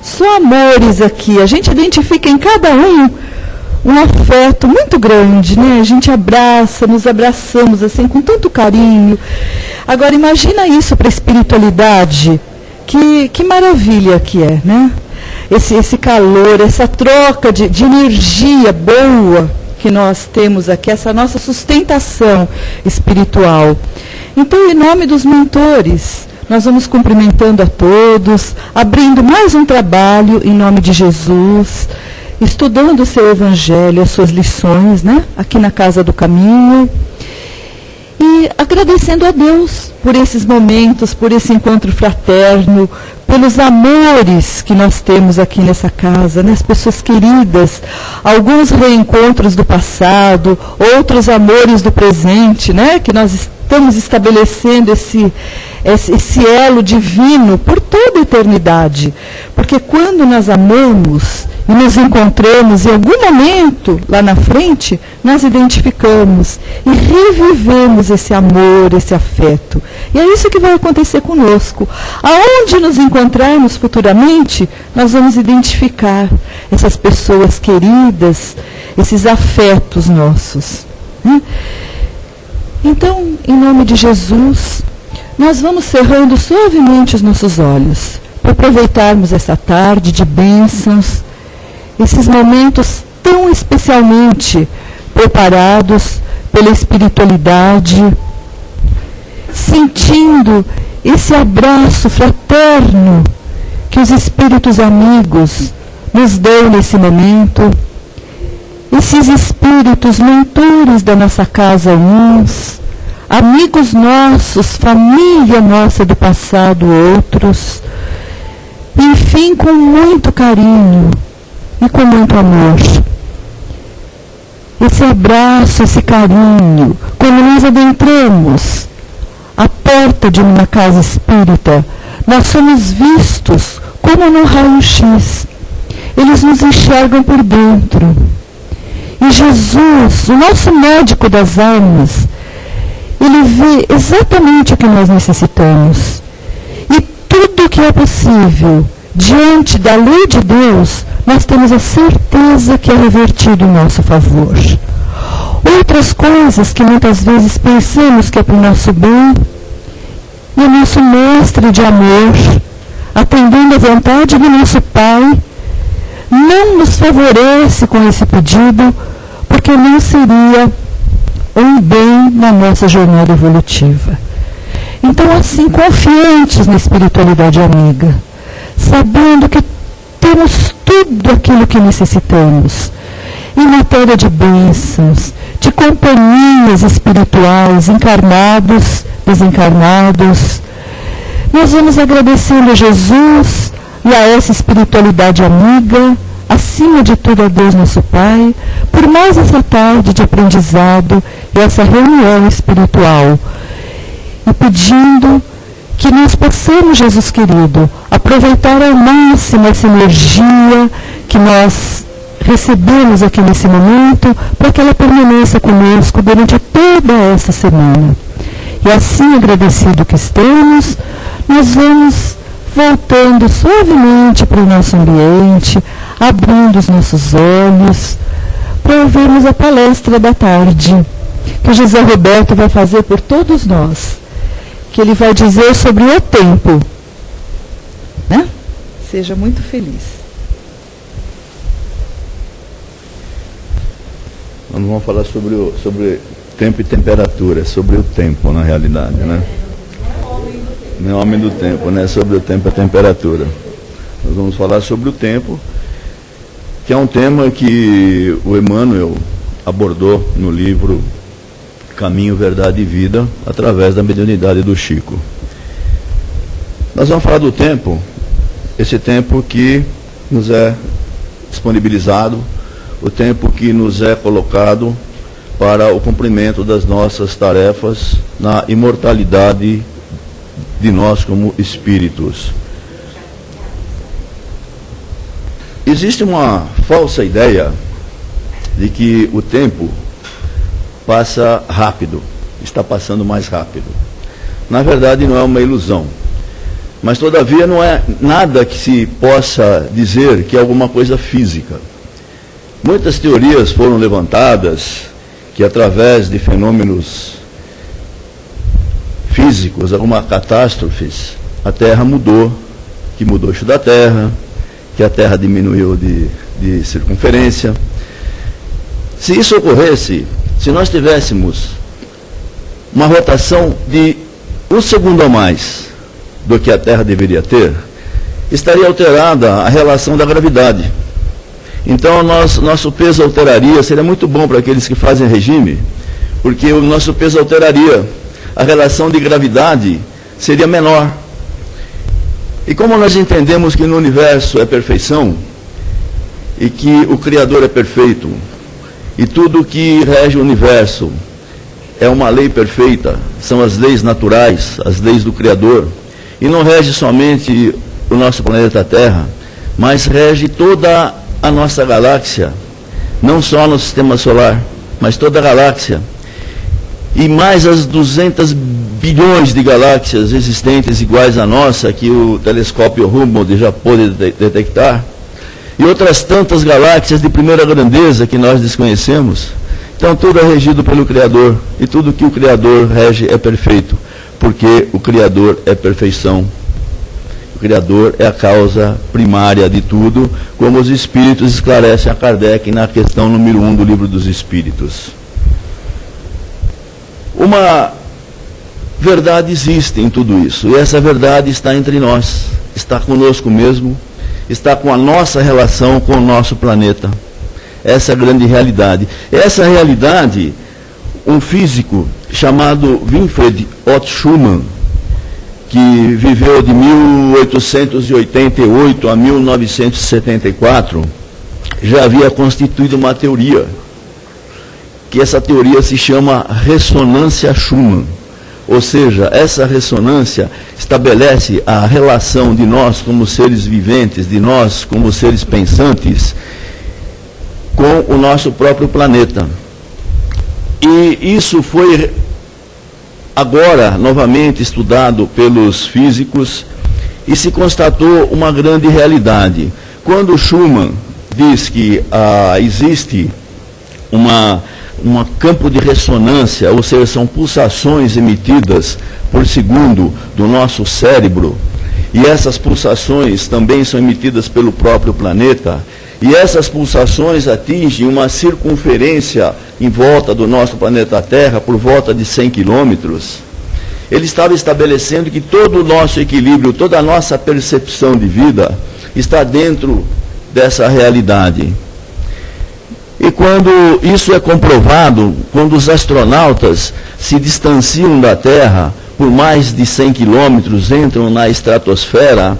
Só amores aqui. A gente identifica em cada um afeto muito grande, né? A gente abraça, nos abraçamos assim com tanto carinho. Agora imagina isso para a espiritualidade. Que maravilha que é, né? Esse calor, essa troca de energia boa que nós temos aqui, essa nossa sustentação espiritual. Então, em nome dos mentores, nós vamos cumprimentando a todos, abrindo mais um trabalho em nome de Jesus, estudando o seu Evangelho, as suas lições, né? Aqui na Casa do Caminho. E agradecendo a Deus por esses momentos, por esse encontro fraterno, pelos amores que nós temos aqui nessa casa, né? As pessoas queridas, alguns reencontros do passado, outros amores do presente, né? Que nós estamos estabelecendo esse elo divino por toda a eternidade. Porque quando nós amamos e nos encontramos em algum momento lá na frente, nós identificamos e revivemos esse amor, esse afeto. E é isso que vai acontecer conosco. Aonde nos encontrarmos futuramente, nós vamos identificar essas pessoas queridas, esses afetos nossos. Né? Então, em nome de Jesus, nós vamos cerrando suavemente os nossos olhos, para aproveitarmos essa tarde de bênçãos, esses momentos tão especialmente preparados pela espiritualidade, sentindo esse abraço fraterno que os espíritos amigos nos dão nesse momento, esses espíritos mentores da nossa casa uns, amigos nossos, família nossa do passado, outros, enfim, com muito carinho e com muito amor. Esse abraço, esse carinho, quando nós adentramos a porta de uma casa espírita, nós somos vistos como no raio-x. Eles nos enxergam por dentro. E Jesus, o nosso médico das almas, ele vê exatamente o que nós necessitamos. E tudo o que é possível, diante da lei de Deus, nós temos a certeza que é revertido em nosso favor. Outras coisas que muitas vezes pensamos que é para o nosso bem, e o nosso mestre de amor, atendendo à vontade do nosso Pai, não nos favorece com esse pedido, porque não seria um bem na nossa jornada evolutiva. Então, assim, confiantes na espiritualidade amiga, sabendo que temos tudo aquilo que necessitamos, em matéria de bênçãos, de companhias espirituais, encarnados, desencarnados, nós vamos agradecendo a Jesus e a essa espiritualidade amiga, acima de tudo a Deus nosso Pai, por mais essa tarde de aprendizado e essa reunião espiritual. E pedindo que nós possamos, Jesus querido, aproveitar ao máximo essa energia que nós recebemos aqui nesse momento, para que ela permaneça conosco durante toda essa semana. E assim, agradecido que estamos, nós vamos voltando suavemente para o nosso ambiente, abrindo os nossos olhos, para ouvirmos a palestra da tarde, que o José Roberto vai fazer por todos nós, que ele vai dizer sobre o tempo. Né? Seja muito feliz. Nós vamos falar sobre tempo e temperatura, sobre o tempo, na realidade, né? Não é homem do tempo, né? Sobre o tempo e a temperatura. Nós vamos falar sobre o tempo, que é um tema que o Emmanuel abordou no livro Caminho, Verdade e Vida, através da mediunidade do Chico. Nós vamos falar do tempo, esse tempo que nos é disponibilizado, o tempo que nos é colocado para o cumprimento das nossas tarefas na imortalidade de nós como espíritos. Existe uma falsa ideia de que o tempo passa rápido, está passando mais rápido. Na verdade, não é uma ilusão. Mas, todavia, não é nada que se possa dizer que é alguma coisa física. Muitas teorias foram levantadas que, através de fenômenos físicos, algumas catástrofes, a Terra mudou, que mudou o eixo da Terra, que a Terra diminuiu de circunferência. Se isso ocorresse, se nós tivéssemos uma rotação de 1 segundo a mais do que a Terra deveria ter, estaria alterada a relação da gravidade. Então, nosso peso alteraria, seria muito bom para aqueles que fazem regime, porque o nosso peso alteraria, a relação de gravidade seria menor. E como nós entendemos que no universo é perfeição, e que o Criador é perfeito, e tudo que rege o universo é uma lei perfeita, são as leis naturais, as leis do Criador, e não rege somente o nosso planeta Terra, mas rege toda a nossa galáxia, não só no sistema solar, mas toda a galáxia, e mais as 200 bilhões de galáxias existentes iguais à nossa, que o telescópio Hubble já pôde detectar, e outras tantas galáxias de primeira grandeza que nós desconhecemos. Então, tudo é regido pelo Criador, e tudo que o Criador rege é perfeito, porque o Criador é perfeição. O Criador é a causa primária de tudo, como os Espíritos esclarecem a Kardec na questão número 1 do Livro dos Espíritos. Uma verdade existe em tudo isso, e essa verdade está entre nós, está conosco mesmo, está com a nossa relação com o nosso planeta. Essa é a grande realidade. Essa realidade, um físico chamado Winfried Otto Schumann, que viveu de 1888 a 1974, já havia constituído uma teoria, que essa teoria se chama ressonância Schumann. Ou seja, essa ressonância estabelece a relação de nós como seres viventes, de nós como seres pensantes, com o nosso próprio planeta. E isso foi agora novamente estudado pelos físicos e se constatou uma grande realidade. Quando Schumann diz que existe um campo de ressonância, ou seja, são pulsações emitidas por segundo do nosso cérebro, e essas pulsações também são emitidas pelo próprio planeta, e essas pulsações atingem uma circunferência em volta do nosso planeta Terra por volta de 100 quilômetros. Ele estava estabelecendo que todo o nosso equilíbrio, toda a nossa percepção de vida está dentro dessa realidade. E quando isso é comprovado, quando os astronautas se distanciam da Terra por mais de 100 quilômetros, entram na estratosfera,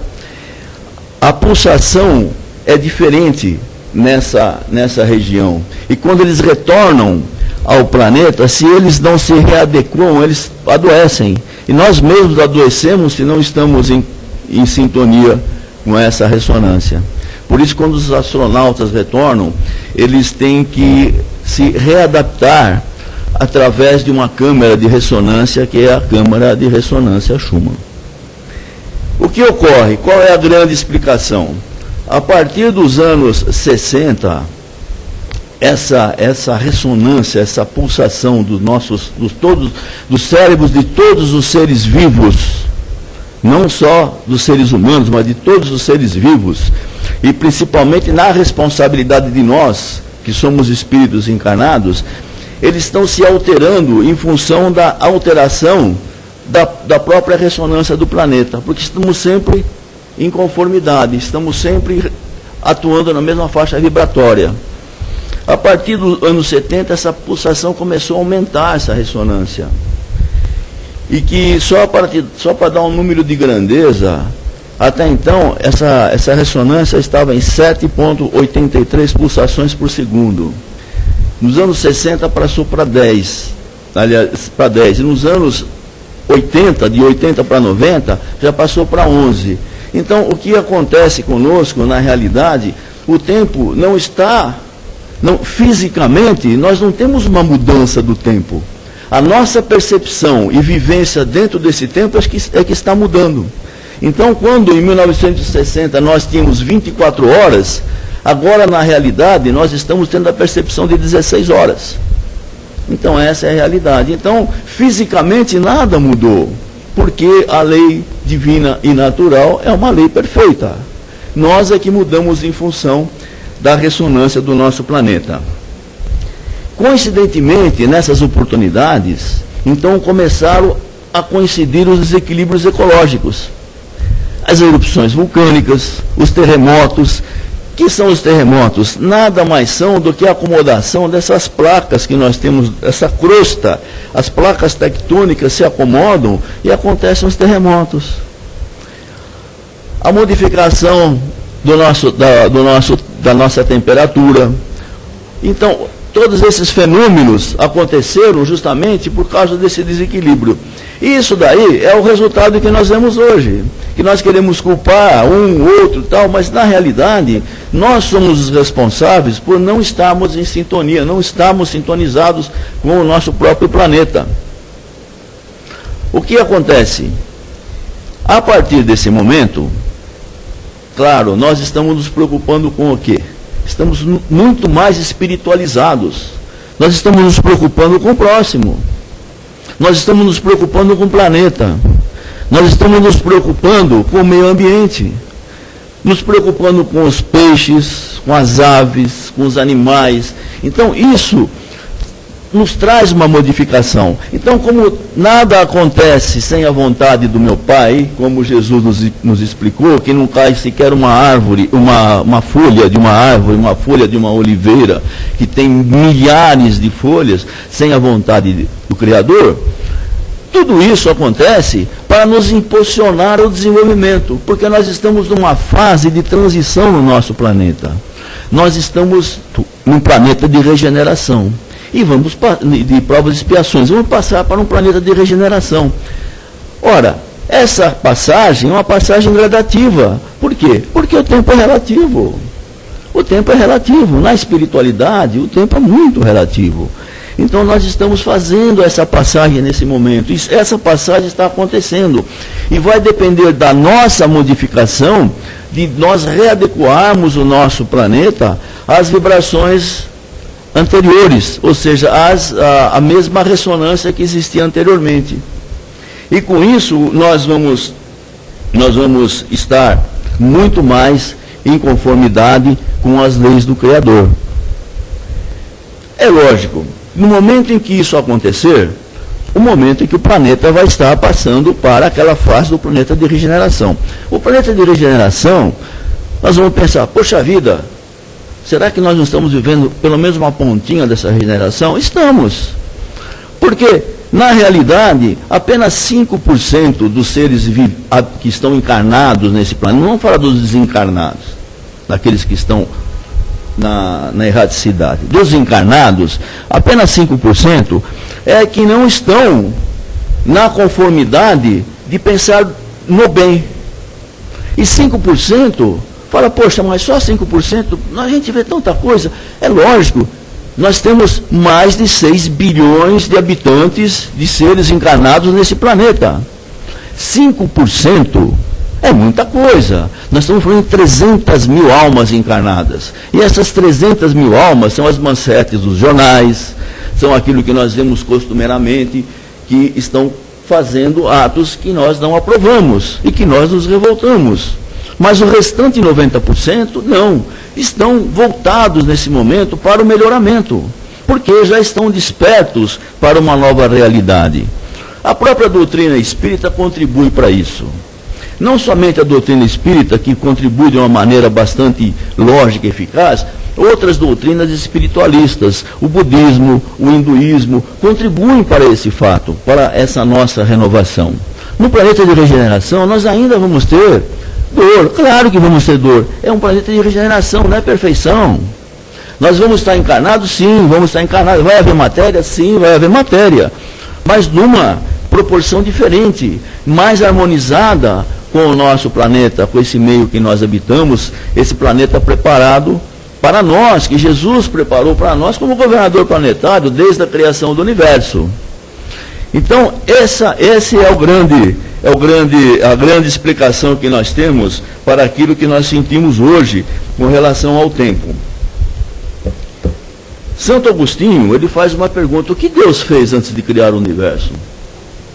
a pulsação é diferente nessa região. E quando eles retornam ao planeta, se eles não se readequam, eles adoecem. E nós mesmos adoecemos se não estamos em sintonia com essa ressonância. Por isso, quando os astronautas retornam, eles têm que se readaptar através de uma câmara de ressonância, que é a câmara de ressonância Schumann. O que ocorre? Qual é a grande explicação? A partir dos anos 60, essa ressonância, essa pulsação dos cérebros de todos os seres vivos, não só dos seres humanos, mas de todos os seres vivos, e principalmente na responsabilidade de nós, que somos espíritos encarnados, eles estão se alterando em função da alteração da própria ressonância do planeta, porque estamos sempre em conformidade, estamos sempre atuando na mesma faixa vibratória. A partir dos anos 70, essa pulsação começou a aumentar, essa ressonância. E que só para dar um número de grandeza, até então, essa ressonância estava em 7,83 pulsações por segundo. Nos anos 60 passou para 10. Aliás, para 10. E nos anos 80, de 80 para 90, já passou para 11. Então, o que acontece conosco, na realidade, o tempo não está... fisicamente, nós não temos uma mudança do tempo. A nossa percepção e vivência dentro desse tempo é que está mudando. Então, quando em 1960 nós tínhamos 24 horas, agora na realidade nós estamos tendo a percepção de 16 horas. Então essa é a realidade. Então, fisicamente nada mudou, porque a lei divina e natural é uma lei perfeita. Nós é que mudamos em função da ressonância do nosso planeta. Coincidentemente, nessas oportunidades, então começaram a coincidir os desequilíbrios ecológicos. As erupções vulcânicas, os terremotos. Que são os terremotos? Nada mais são do que a acomodação dessas placas que nós temos, essa crosta. As placas tectônicas se acomodam e acontecem os terremotos. A modificação da nossa temperatura. Então, todos esses fenômenos aconteceram justamente por causa desse desequilíbrio. E isso daí é o resultado que nós vemos hoje. Que nós queremos culpar um, outro, tal, mas na realidade nós somos os responsáveis por não estarmos em sintonia, não estarmos sintonizados com o nosso próprio planeta. O que acontece? A partir desse momento, claro, nós estamos nos preocupando com o quê? Estamos muito mais espiritualizados. Nós estamos nos preocupando com o próximo. Nós estamos nos preocupando com o planeta. Nós estamos nos preocupando com o meio ambiente. Nos preocupando com os peixes, com as aves, com os animais. Então, isso nos traz uma modificação. Então, como nada acontece sem a vontade do meu Pai, como Jesus nos explicou, que não cai sequer uma árvore, uma folha de uma árvore, uma folha de uma oliveira, que tem milhares de folhas, sem a vontade do Criador, tudo isso acontece para nos impulsionar ao desenvolvimento, porque nós estamos numa fase de transição no nosso planeta. Nós estamos num planeta de regeneração. E vamos de provas e expiações, vamos passar para um planeta de regeneração. Ora, essa passagem é uma passagem gradativa. Por quê? Porque o tempo é relativo. O tempo é relativo. Na espiritualidade, o tempo é muito relativo. Então nós estamos fazendo essa passagem nesse momento. Essa passagem está acontecendo. E vai depender da nossa modificação, de nós readequarmos o nosso planeta às vibrações anteriores, ou seja, a mesma ressonância que existia anteriormente. E com isso nós vamos estar muito mais em conformidade com as leis do Criador. É lógico, no momento em que isso acontecer, o momento em que o planeta vai estar passando para aquela fase do planeta de regeneração. O planeta de regeneração, nós vamos pensar, poxa vida, será que nós não estamos vivendo pelo menos uma pontinha dessa regeneração? Estamos. Porque, na realidade, apenas 5% dos seres que estão encarnados nesse planeta, não vamos falar dos desencarnados, daqueles que estão na erraticidade. Dos encarnados, apenas 5% é que não estão na conformidade de pensar no bem. E 5%... fala, poxa, mas só 5%? A gente vê tanta coisa. É lógico, nós temos mais de 6 bilhões de habitantes, de seres encarnados nesse planeta. 5% é muita coisa. Nós estamos falando de 300 mil almas encarnadas. E essas 300 mil almas são as manchetes dos jornais, são aquilo que nós vemos costumeiramente, que estão fazendo atos que nós não aprovamos e que nós nos revoltamos. Mas o restante 90% não, estão voltados nesse momento para o melhoramento, porque já estão despertos para uma nova realidade. A própria doutrina espírita contribui para isso. Não somente a doutrina espírita, que contribui de uma maneira bastante lógica e eficaz, outras doutrinas espiritualistas, o budismo, o hinduísmo, contribuem para esse fato, para essa nossa renovação. No planeta de regeneração, nós ainda vamos ter dor, claro que vamos ter dor. É um planeta de regeneração, não é perfeição. Nós vamos estar encarnados? Sim, vamos estar encarnados. Vai haver matéria? Sim, vai haver matéria. Mas numa proporção diferente, mais harmonizada com o nosso planeta, com esse meio que nós habitamos, esse planeta preparado para nós, que Jesus preparou para nós como governador planetário desde a criação do universo. Então, esse é a grande explicação que nós temos para aquilo que nós sentimos hoje com relação ao tempo. Santo Agostinho, ele faz uma pergunta: o que Deus fez antes de criar o universo?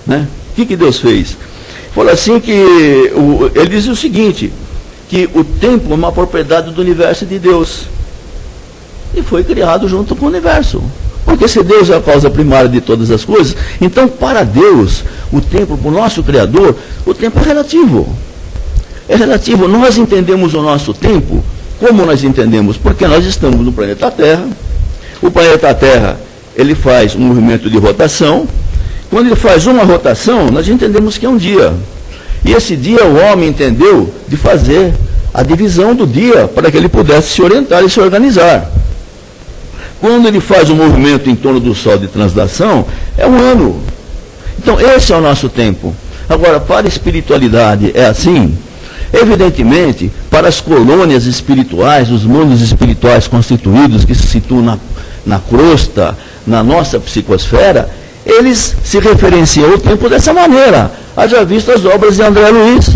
Né? O que Deus fez? Fala assim que, ele diz o seguinte, que o tempo é uma propriedade do universo de Deus. E foi criado junto com o universo. Porque se Deus é a causa primária de todas as coisas, então para Deus, o tempo, para o nosso Criador, o tempo é relativo. É relativo. Nós entendemos o nosso tempo, como nós entendemos? Porque nós estamos no planeta Terra. O planeta Terra, ele faz um movimento de rotação. Quando ele faz uma rotação, nós entendemos que é um dia. E esse dia o homem entendeu de fazer a divisão do dia para que ele pudesse se orientar e se organizar. Quando ele faz um movimento em torno do Sol de translação, é um ano. Então esse é o nosso tempo. Agora, para a espiritualidade é assim? Evidentemente, para as colônias espirituais, os mundos espirituais constituídos que se situam na crosta, na nossa psicosfera, eles se referenciam ao tempo dessa maneira. Haja visto as obras de André Luiz.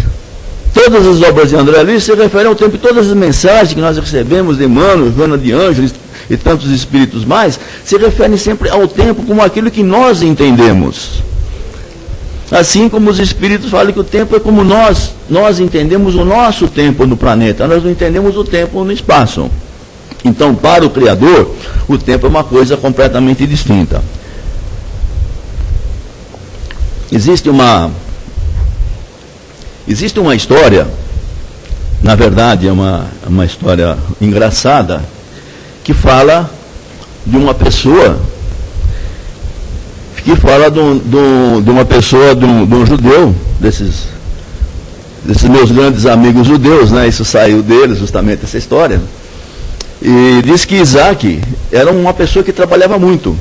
Todas as obras de André Luiz se referem ao tempo, e todas as mensagens que nós recebemos de Emmanuel, Joana de Ângeles e tantos espíritos mais, se referem sempre ao tempo como aquilo que nós entendemos. Assim como os espíritos falam que o tempo é como nós entendemos o nosso tempo no planeta, nós não entendemos o tempo no espaço. Então, para o Criador, o tempo é uma coisa completamente distinta. Existe uma história, na verdade é uma história engraçada, que fala de uma pessoa, de um judeu, desses meus grandes amigos judeus, né? Isso saiu deles, justamente essa história. E diz que Isaac era uma pessoa que trabalhava muito,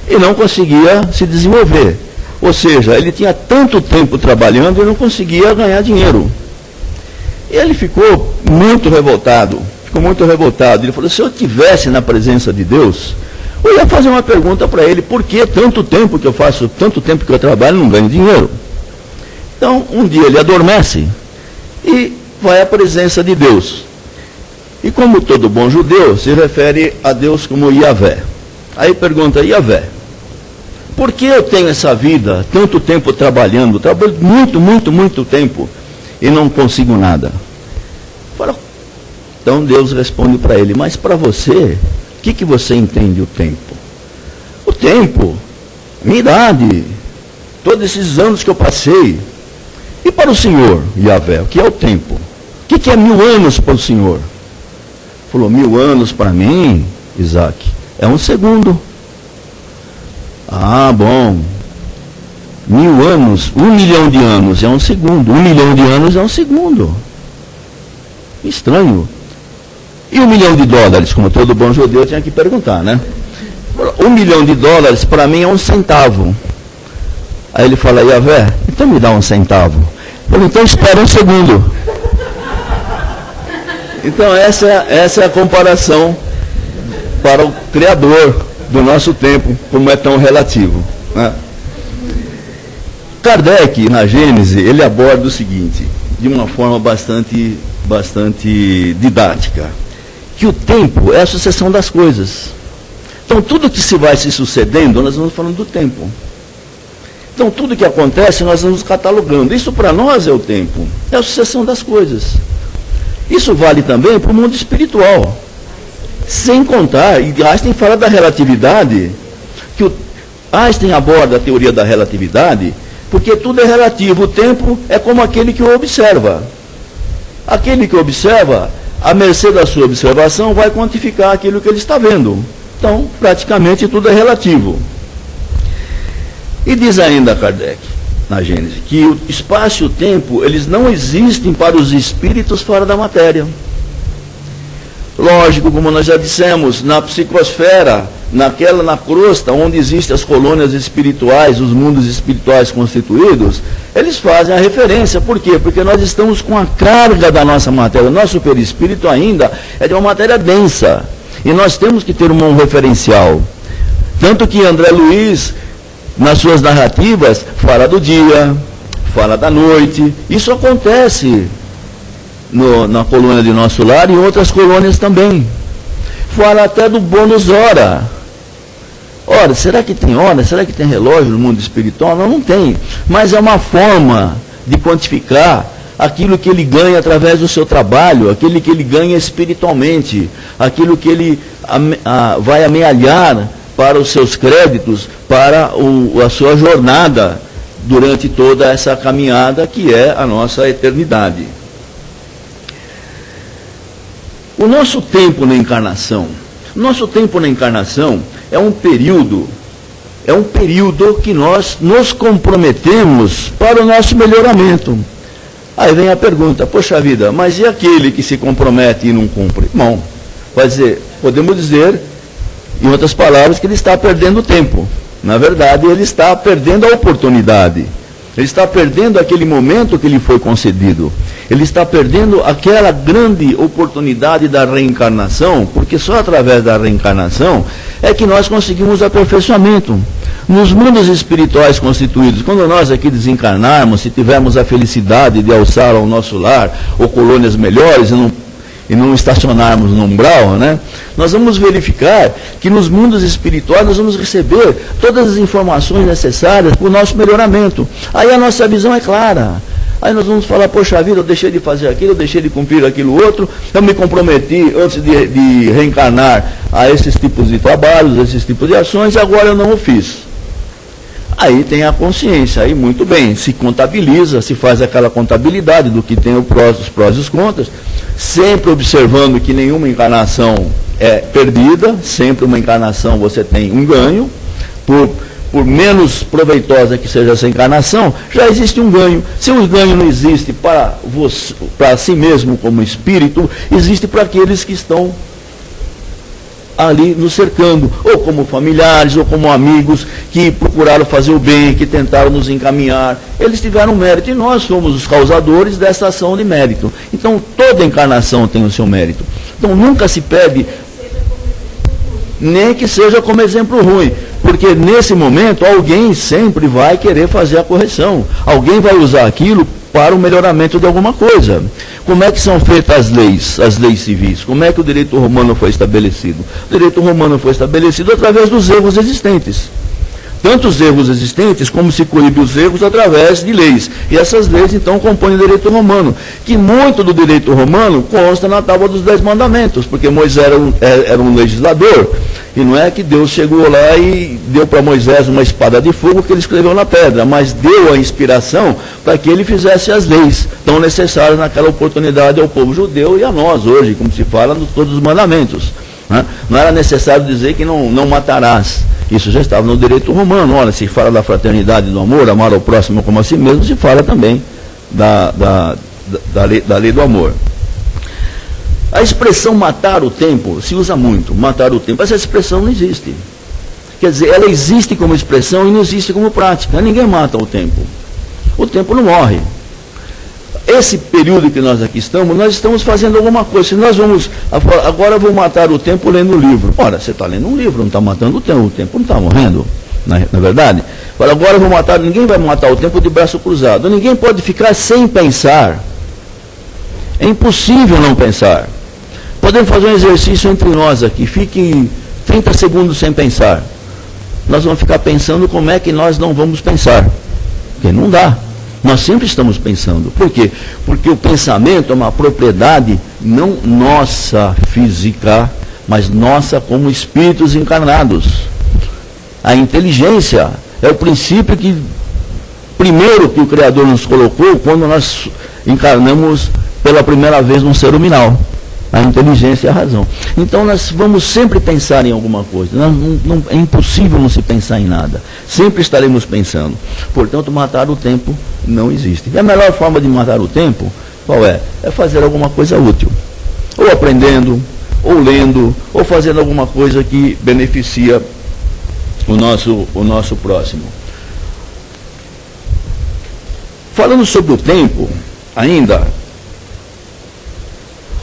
e não conseguia se desenvolver. Ou seja, ele tinha tanto tempo trabalhando e não conseguia ganhar dinheiro. E ele ficou muito revoltado. Ele falou: se eu estivesse na presença de Deus, eu ia fazer uma pergunta para ele: por que tanto tempo que eu trabalho e não ganho dinheiro? Então, um dia ele adormece e vai à presença de Deus. E como todo bom judeu, se refere a Deus como Yahvé. Aí pergunta: Yahvé, por que eu tenho essa vida, tanto tempo trabalho muito tempo, e não consigo nada? Então Deus responde para ele: mas para você, o que você entende o tempo? O tempo, minha idade, todos esses anos que eu passei. E para o Senhor, Yahvé, o que é o tempo? O que é 1000 anos para o Senhor? Falou: 1000 anos para mim, Isaac, é um segundo. Ah, bom. 1000 anos, 1 milhão de anos é um segundo. 1 milhão de anos é um segundo. Estranho. E $1 milhão, como todo bom judeu tinha que perguntar, né? $1 milhão para mim é um centavo. Aí ele fala: Yahvé, então me dá um centavo. Falei: então espera um segundo. Então essa é a comparação para o Criador do nosso tempo, como é tão relativo, né? Kardec, na Gênese, ele aborda o seguinte, de uma forma bastante didática, que o tempo é a sucessão das coisas. Então tudo que se vai se sucedendo, nós vamos falando do tempo. Então tudo que acontece, nós vamos catalogando. Isso para nós é o tempo, é a sucessão das coisas. Isso vale também para o mundo espiritual. Sem contar, e Einstein fala da relatividade, que Einstein aborda a teoria da relatividade, porque tudo é relativo. O tempo é como aquele que o observa. Aquele que observa, à mercê da sua observação, vai quantificar aquilo que ele está vendo. Então, praticamente tudo é relativo. E diz ainda Kardec, na Gênese, que o espaço e o tempo, eles não existem para os espíritos fora da matéria. Lógico, como nós já dissemos, na psicosfera, na crosta, onde existem as colônias espirituais, os mundos espirituais constituídos, eles fazem a referência. Por quê? Porque nós estamos com a carga da nossa matéria. O nosso perispírito ainda é de uma matéria densa. E nós temos que ter um referencial. Tanto que André Luiz, nas suas narrativas, fala do dia, fala da noite. Isso acontece na colônia de Nosso Lar e em outras colônias também. Fala até do bônus hora. Ora, será que tem hora? Será que tem relógio no mundo espiritual? Não, não tem. Mas é uma forma de quantificar aquilo que ele ganha através do seu trabalho, aquilo que ele ganha espiritualmente, aquilo que ele vai amealhar para os seus créditos, para a sua jornada durante toda essa caminhada que é a nossa eternidade. O nosso tempo na encarnação é um período que nós nos comprometemos para o nosso melhoramento. Aí vem a pergunta, poxa vida, mas e aquele que se compromete e não cumpre? Bom, podemos dizer, em outras palavras, que ele está perdendo tempo. Na verdade, ele está perdendo a oportunidade. Ele está perdendo aquele momento que lhe foi concedido. Ele está perdendo aquela grande oportunidade da reencarnação, porque só através da reencarnação é que nós conseguimos aperfeiçoamento. Nos mundos espirituais constituídos, quando nós aqui desencarnarmos, se tivermos a felicidade de alçar ao nosso lar, ou colônias melhores, e não estacionarmos no umbral, né? Nós vamos verificar que nos mundos espirituais nós vamos receber todas as informações necessárias para o nosso melhoramento. Aí a nossa visão é clara. Aí nós vamos falar, poxa vida, eu deixei de fazer aquilo, eu deixei de cumprir aquilo outro, eu me comprometi antes de reencarnar a esses tipos de trabalhos, esses tipos de ações, e agora eu não o fiz. Aí tem a consciência, aí muito bem, se contabiliza, se faz aquela contabilidade do que tem os prós e os contras, sempre observando que nenhuma encarnação é perdida, sempre uma encarnação você tem um ganho, por menos proveitosa que seja essa encarnação, já existe um ganho. Se o ganho não existe para si mesmo como espírito, existe para aqueles que estão ali nos cercando, ou como familiares, ou como amigos, que procuraram fazer o bem, que tentaram nos encaminhar. Eles tiveram mérito, e nós somos os causadores dessa ação de mérito. Então, toda encarnação tem o seu mérito. Então, nunca se pede, nem que seja como exemplo ruim, porque nesse momento, alguém sempre vai querer fazer a correção. Alguém vai usar aquilo para o melhoramento de alguma coisa. Como é que são feitas as leis civis? Como é que o direito romano foi estabelecido? O direito romano foi estabelecido através dos erros existentes. Tanto os erros existentes, como se coíbe os erros através de leis. E essas leis, então, compõem o direito romano, que muito do direito romano consta na Tábua dos 10 Mandamentos, porque Moisés era um legislador, e não é que Deus chegou lá e deu para Moisés uma espada de fogo que ele escreveu na pedra, mas deu a inspiração para que ele fizesse as leis tão necessárias naquela oportunidade ao povo judeu e a nós hoje, como se fala nos todos os mandamentos. Né? Não era necessário dizer que não matarás. Isso já estava no direito romano. Olha, se fala da fraternidade, do amor, amar ao próximo como a si mesmo, se fala também da lei do amor. A expressão matar o tempo se usa muito, matar o tempo. Essa expressão não existe. Quer dizer, ela existe como expressão e não existe como prática. Ninguém mata o tempo. O tempo não morre. Esse período que nós aqui estamos, nós estamos fazendo alguma coisa. Se nós vamos, agora eu vou matar o tempo lendo um livro. Ora, você está lendo um livro, não está matando o tempo não está morrendo, na verdade. Agora eu vou matar, ninguém vai matar o tempo de braço cruzado. Ninguém pode ficar sem pensar. É impossível não pensar. Podemos fazer um exercício entre nós aqui. Fique 30 segundos sem pensar. Nós vamos ficar pensando como é que nós não vamos pensar. Porque não dá. Nós sempre estamos pensando. Por quê? Porque o pensamento é uma propriedade não nossa física, mas nossa como espíritos encarnados. A inteligência é o princípio primeiro que o Criador nos colocou quando nós encarnamos pela primeira vez num ser huminal. A inteligência e a razão. Então nós vamos sempre pensar em alguma coisa. É impossível não se pensar em nada. Sempre estaremos pensando. Portanto, matar o tempo não existe. E a melhor forma de matar o tempo, qual é? É fazer alguma coisa útil. Ou aprendendo, ou lendo, ou fazendo alguma coisa que beneficia o nosso próximo. Falando sobre o tempo, ainda,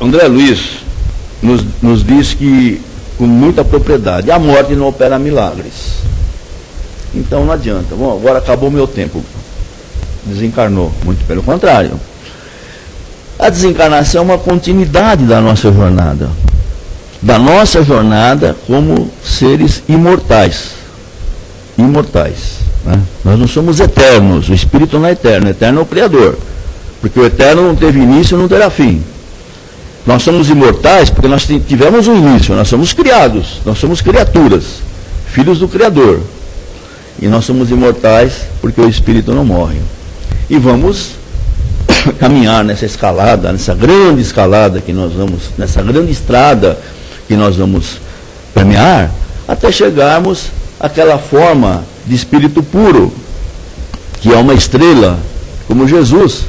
André Luiz nos diz que com muita propriedade. A morte não opera milagres. Então não adianta. Bom, agora acabou o meu tempo. Desencarnou. Muito pelo contrário. A desencarnação é uma continuidade da nossa jornada. Da nossa jornada como seres imortais. Imortais. Né? Nós não somos eternos. O Espírito não é eterno. O eterno é o Criador. Porque o eterno não teve início e não terá fim. Nós somos imortais porque nós tivemos um início. Nós somos criados. Nós somos criaturas. Filhos do Criador. E nós somos imortais porque o Espírito não morre. E vamos caminhar nessa escalada, nessa grande escalada que nós vamos, nessa grande estrada que nós vamos caminhar, até chegarmos àquela forma de espírito puro, que é uma estrela, como Jesus,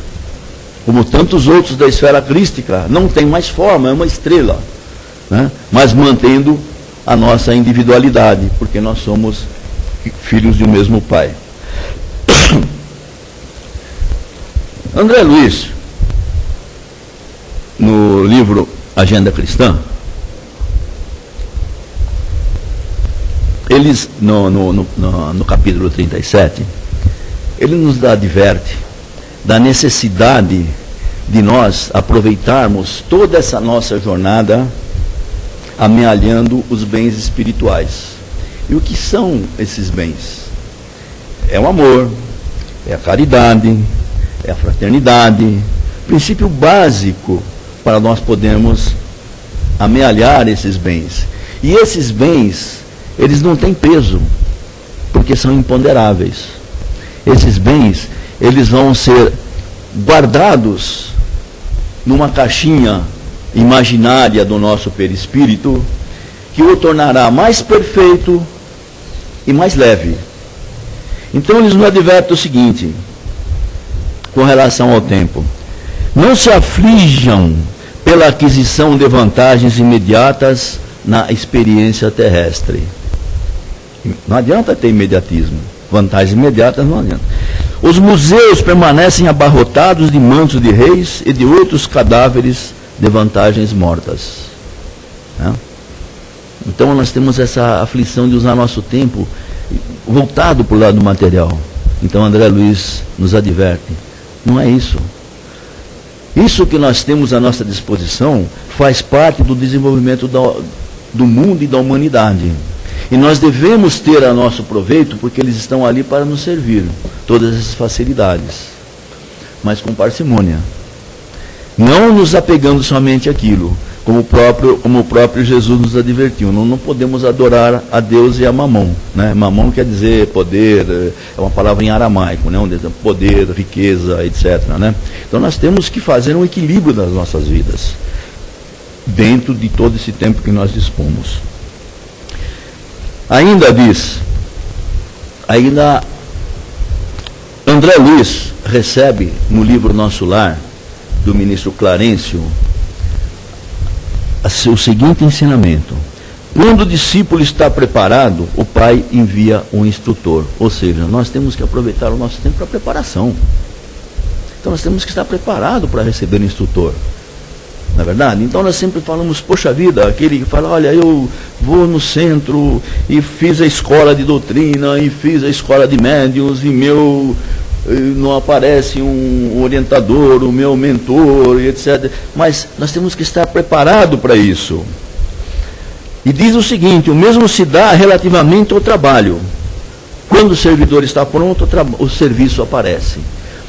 como tantos outros da esfera crística, não tem mais forma, é uma estrela, né? Mas mantendo a nossa individualidade, porque nós somos filhos de um mesmo Pai. André Luiz, no livro Agenda Cristã, eles, no capítulo 37, ele nos adverte da necessidade de nós aproveitarmos toda essa nossa jornada amealhando os bens espirituais. E o que são esses bens? É o amor, é a caridade, é a fraternidade, princípio básico para nós podermos amealhar esses bens. E esses bens, eles não têm peso, porque são imponderáveis. Esses bens, eles vão ser guardados numa caixinha imaginária do nosso perispírito, que o tornará mais perfeito e mais leve. Então eles nos advertem o seguinte, com relação ao tempo: não se aflijam pela aquisição de vantagens imediatas na experiência terrestre. Não adianta ter imediatismo. Vantagens imediatas não adianta. Os museus permanecem abarrotados de mantos de reis e de outros cadáveres de vantagens mortas. Né? Então nós temos essa aflição de usar nosso tempo voltado para o lado material. Então André Luiz nos adverte: não é isso. Isso que nós temos à nossa disposição faz parte do desenvolvimento do mundo e da humanidade. E nós devemos ter a nosso proveito, porque eles estão ali para nos servir, todas essas facilidades, mas com parcimônia. Não nos apegando somente àquilo, como o próprio Jesus nos advertiu. Não podemos adorar a Deus e a Mamon. Né? Mamon quer dizer poder, é uma palavra em aramaico, né? Poder, riqueza, etc. Né? Então nós temos que fazer um equilíbrio das nossas vidas, dentro de todo esse tempo que nós dispomos. Ainda André Luiz recebe no livro Nosso Lar, do ministro Clarencio, o seguinte ensinamento: quando o discípulo está preparado, o pai envia um instrutor. Ou seja, nós temos que aproveitar o nosso tempo para preparação. Então nós temos que estar preparados para receber o instrutor. Não é verdade? Então nós sempre falamos, poxa vida, aquele que fala, olha, eu vou no centro e fiz a escola de doutrina e fiz a escola de médiuns e não aparece um orientador, o meu mentor, e etc. Mas nós temos que estar preparados para isso. E diz o seguinte: o mesmo se dá relativamente ao trabalho. Quando o servidor está pronto, o serviço aparece.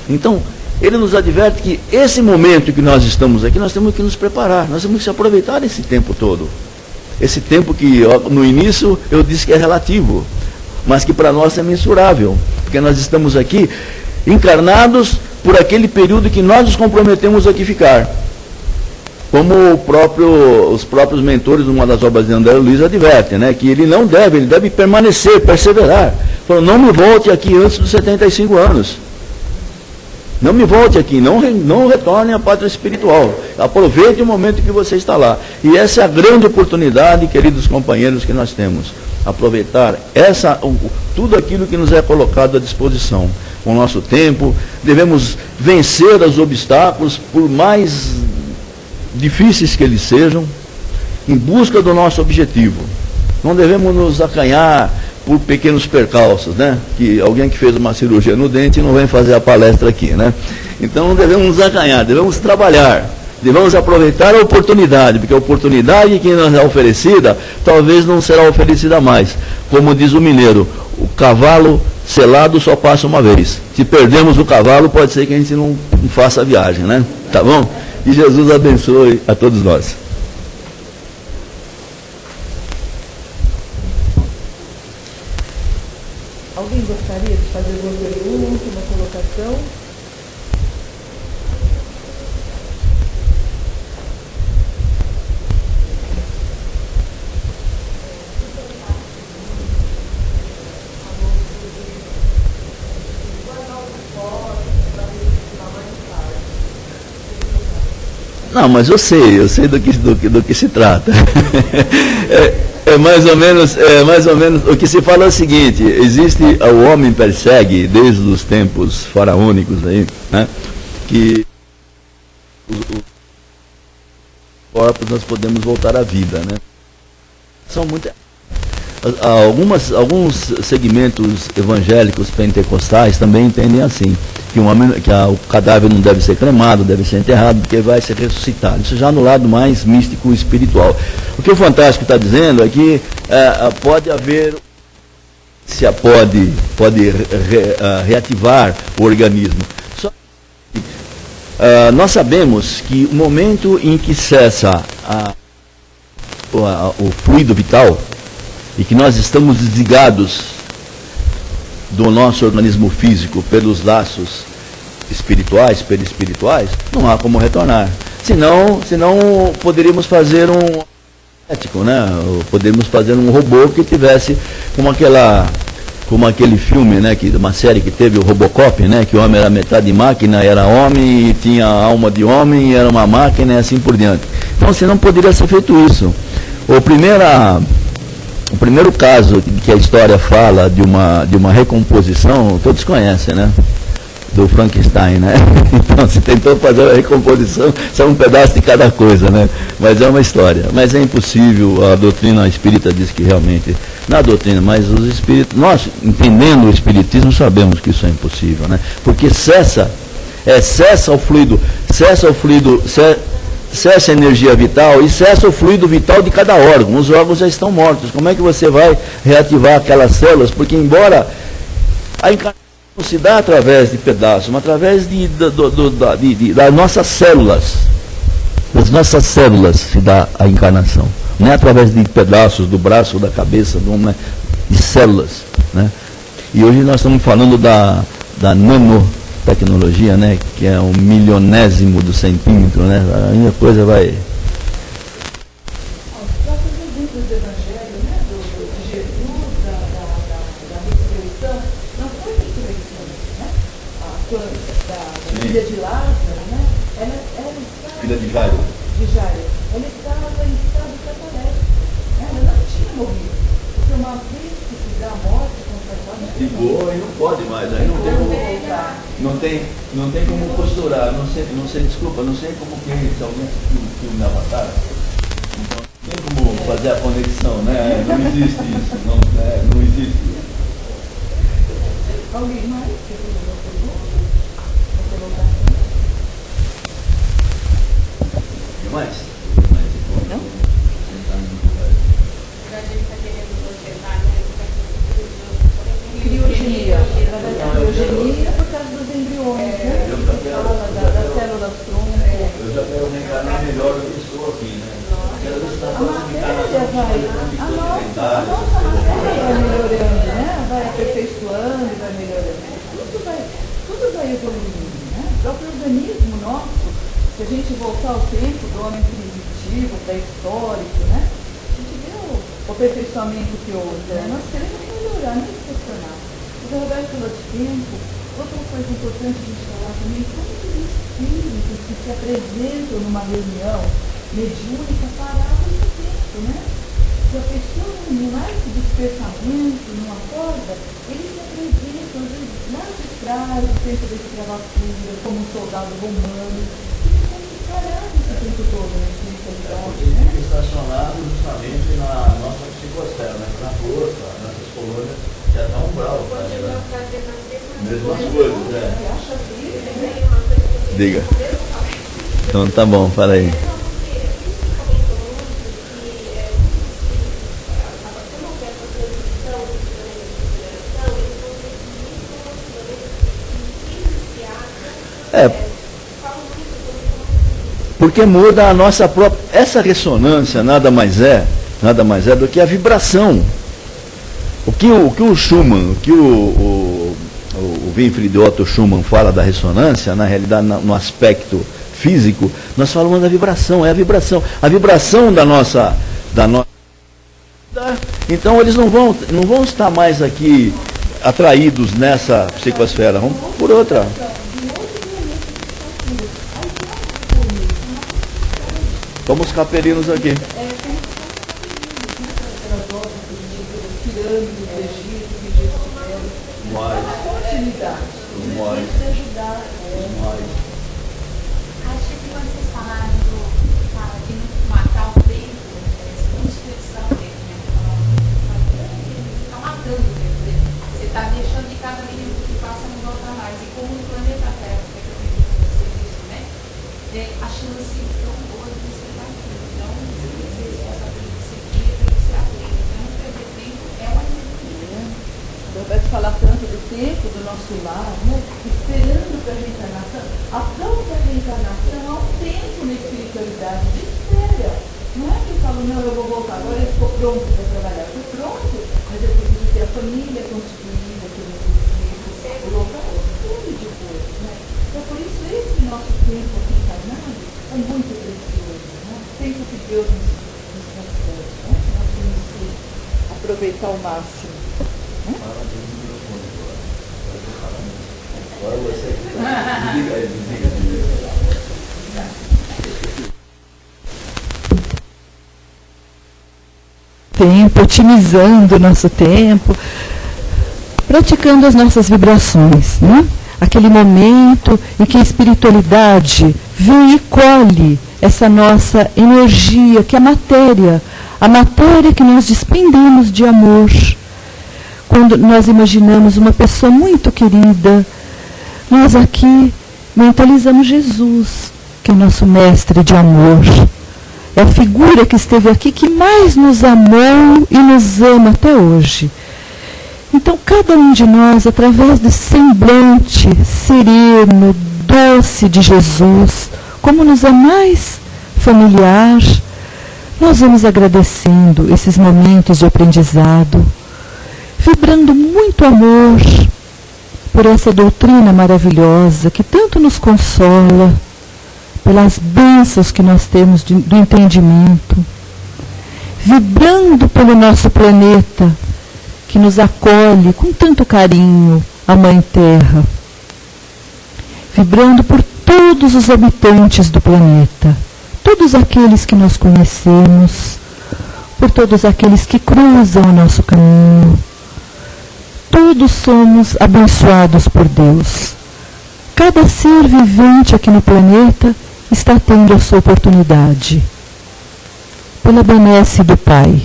Então, ele nos adverte que esse momento que nós estamos aqui, nós temos que nos preparar, nós temos que aproveitar esse tempo todo. Esse tempo que no início eu disse que é relativo, mas que para nós é mensurável, porque nós estamos aqui encarnados por aquele período que nós nos comprometemos aqui ficar. Como os próprios mentores de uma das obras de André Luiz advertem, né, que ele deve permanecer, perseverar. Falou, não me volte aqui antes dos 75 anos. Não me volte aqui, não retorne à pátria espiritual. Aproveite o momento que você está lá. E essa é a grande oportunidade, queridos companheiros, que nós temos. Aproveitar tudo aquilo que nos é colocado à disposição. Com o nosso tempo, devemos vencer os obstáculos, por mais difíceis que eles sejam, em busca do nosso objetivo. Não devemos nos acanhar por pequenos percalços, né? Que alguém que fez uma cirurgia no dente não vem fazer a palestra aqui, né? Então não devemos nos acanhar, devemos trabalhar, devemos aproveitar a oportunidade, porque a oportunidade que nos é oferecida, talvez não será oferecida mais. Como diz o mineiro, o cavalo selado só passa uma vez. Se perdemos o cavalo, pode ser que a gente não faça a viagem, né? Tá bom? E Jesus abençoe a todos nós. Alguém gostaria de fazer alguma pergunta, uma colocação? Não, mas eu sei do que se trata. É mais ou menos, o que se fala é o seguinte, o homem persegue, desde os tempos faraônicos aí, né, que os corpos nós podemos voltar à vida, né. São muito... Alguns segmentos evangélicos pentecostais também entendem assim, que o cadáver não deve ser cremado, deve ser enterrado, porque vai ser ressuscitado. Isso já no lado mais místico e espiritual. O que o Fantástico está dizendo é que pode haver, pode reativar o organismo. Só que, nós sabemos que o momento em que cessa o fluido vital, e que nós estamos desligados do nosso organismo físico pelos laços espirituais, perispirituais, não há como retornar. Senão poderíamos fazer um ético, né? Poderíamos fazer um robô que tivesse como aquele filme, né, uma série que teve o Robocop, né, que o homem era metade máquina, era homem e tinha a alma de homem e era uma máquina e assim por diante. Então, senão poderia ser feito isso. O primeiro caso que a história fala de uma recomposição, todos conhecem, né? Do Frankenstein, né? Então se tentou fazer uma recomposição, só um pedaço de cada coisa, né? Mas é uma história. Mas é impossível, a doutrina espírita diz que realmente, não a doutrina, mas os espíritos, nós entendendo o espiritismo sabemos que isso é impossível, né? Porque cessa o fluido, cessa a energia vital e cessa o fluido vital de cada órgão. Os órgãos já estão mortos. Como é que você vai reativar aquelas células? Porque embora a encarnação não se dá através de pedaços, mas através das nossas células. Das nossas células se dá a encarnação. Não é através de pedaços do braço, da cabeça, de células, né? E hoje nós estamos falando da nanotecnologia, né, que é um milionésimo do centímetro, né, a coisa vai... Os próprios exemplos do Evangelho, né, de Jesus, da ressurreição, não foi ressurreição, né, da filha de Lázaro, né, ela estava... Filha de Jairo. Ela estava em estado cataléptico, né, ela não tinha morrido, porque uma vez que se dá a morte, ficou e não pode mais, aí não tem como costurar, não sei, desculpa, não sei como que se alguém assistiu o filme Avatar, então não tem como fazer a conexão, né? Não existe isso, não existe isso. Alguém mais quer fazer uma pergunta? Uma colocação? E mais? Não? Criogenia. Através da criogenia por causa dos embriões, né? Das células tronco. Eu já quero reencarnar melhor do que estou aqui, né? A matéria vai, a nossa matéria vai melhorando, né? Vai aperfeiçoando, vai melhorando. Tudo vai evoluindo, né? O próprio organismo nosso, se a gente voltar ao tempo do homem primitivo, pré-histórico, né? A gente vê o aperfeiçoamento que houve, né? Nós queremos melhorar, não excepcionar. O Roberto falou de tempo. Outra coisa importante a gente falar também, como que os espíritos que se apresentam numa reunião mediúnica paravam esse tempo, né? Se a pessoa não há esse despertamento, não acorda, eles se apresentam, às vezes, lá de trás, no tempo da escravatura, como um soldado romano, e ficam parados esse tempo todo, né? Fica estacionado Mesmas coisas, Diga. Então tá bom, para aí. Porque muda a nossa própria... Essa ressonância nada mais é do que a vibração. O que o Schumann, o que o Winfried Otto Schumann fala da ressonância, na realidade, no aspecto físico, nós falamos da vibração, é a vibração. A vibração da nossa... Então eles não vão estar mais aqui atraídos nessa psicosfera, vamos por outra. Como os capelinos aqui. Acho que quando vocês falaram de matar o tempo, uma expressão dele, né? Está matando o tempo dele. Você está deixando de cada minuto que passa não volta mais. E como o planeta Terra, que eu acredito que você disse, né? A chance tão boa de você estar aqui. Então, se você essa coisa de seguir, tem que ser atento. Então, não perder tempo é uma energia. Vai se falar tanto do tempo do nosso lar, né? Esperando para a reencarnação. A própria reencarnação há um tempo na espiritualidade de espera. Não é que fala, não, eu vou voltar, agora eu estou pronto para trabalhar. Estou pronto, mas eu preciso ter a família constituída, que eu preciso, eu vou para tudo depois, né? Então, por isso, esse nosso tempo aqui encarnado é muito precioso, né? O tempo que Deus nos concede, né? Nós temos que aproveitar ao máximo. Agora você. Diga aí, diga. Tempo, otimizando o nosso tempo, praticando as nossas vibrações, né? Aquele momento em que a espiritualidade vem e colhe essa nossa energia, que é a matéria que nós despendemos de amor. Quando nós imaginamos uma pessoa muito querida, nós aqui mentalizamos Jesus, que é o nosso mestre de amor. É a figura que esteve aqui que mais nos amou e nos ama até hoje. Então, cada um de nós, através desse semblante sereno, doce de Jesus, como nos é mais familiar, nós vamos agradecendo esses momentos de aprendizado, vibrando muito amor por essa doutrina maravilhosa que tanto nos consola, pelas bênçãos que nós temos do entendimento, vibrando pelo nosso planeta, que nos acolhe com tanto carinho, a Mãe Terra, vibrando por todos os habitantes do planeta, todos aqueles que nós conhecemos, por todos aqueles que cruzam o nosso caminho. Todos somos abençoados por Deus. Cada ser vivente aqui no planeta está tendo a sua oportunidade, pela benesse do Pai.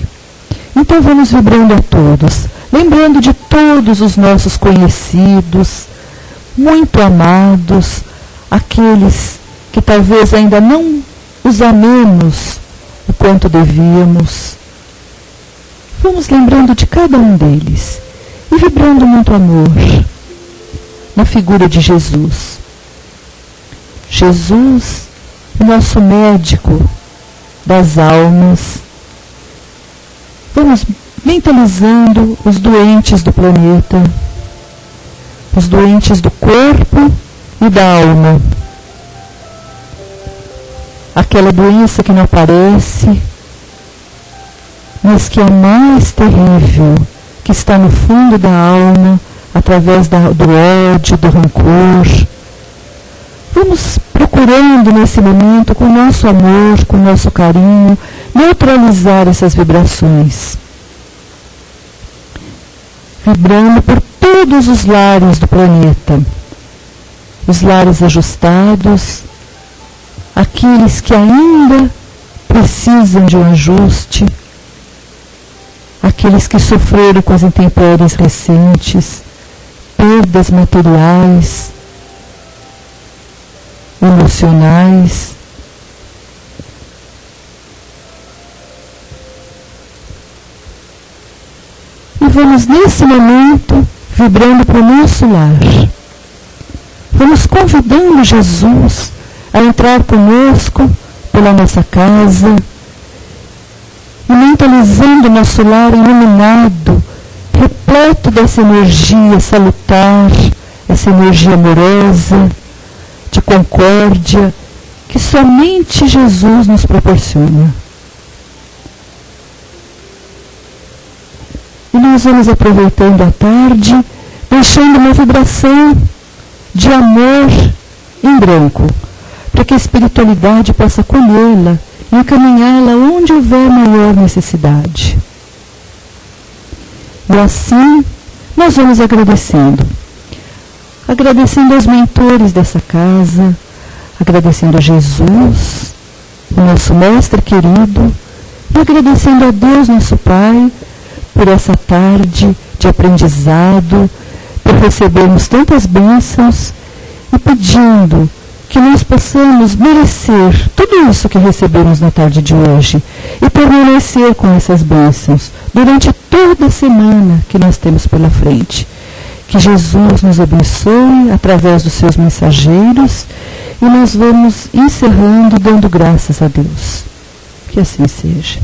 Então vamos vibrando a todos, lembrando de todos os nossos conhecidos, muito amados, aqueles que talvez ainda não os amemos o quanto devíamos. Vamos lembrando de cada um deles e vibrando muito amor na figura de Jesus. Jesus, o nosso médico das almas. Vamos mentalizando os doentes do planeta, os doentes do corpo e da alma. Aquela doença que não aparece, mas que é a mais terrível, que está no fundo da alma, através do ódio, do rancor. Vamos procurando nesse momento, com o nosso amor, com o nosso carinho, neutralizar essas vibrações. Vibrando por todos os lares do planeta. Os lares ajustados, aqueles que ainda precisam de um ajuste, aqueles que sofreram com as intempéries recentes, perdas materiais, emocionais. E vamos nesse momento vibrando para o nosso lar. Vamos convidando Jesus a entrar conosco pela nossa casa e mentalizando nosso lar iluminado, repleto dessa energia salutar, essa energia amorosa, de concórdia, que somente Jesus nos proporciona. E nós vamos aproveitando a tarde, deixando uma vibração de amor em branco, para que a espiritualidade possa colhê-la e encaminhá-la onde houver maior necessidade. E assim, nós vamos agradecendo. Agradecendo aos mentores dessa casa, agradecendo a Jesus, o nosso mestre querido, e agradecendo a Deus, nosso Pai, por essa tarde de aprendizado, por recebermos tantas bênçãos e pedindo que nós possamos merecer tudo isso que recebemos na tarde de hoje e permanecer com essas bênçãos durante toda a semana que nós temos pela frente. Que Jesus nos abençoe através dos seus mensageiros e nós vamos encerrando dando graças a Deus. Que assim seja.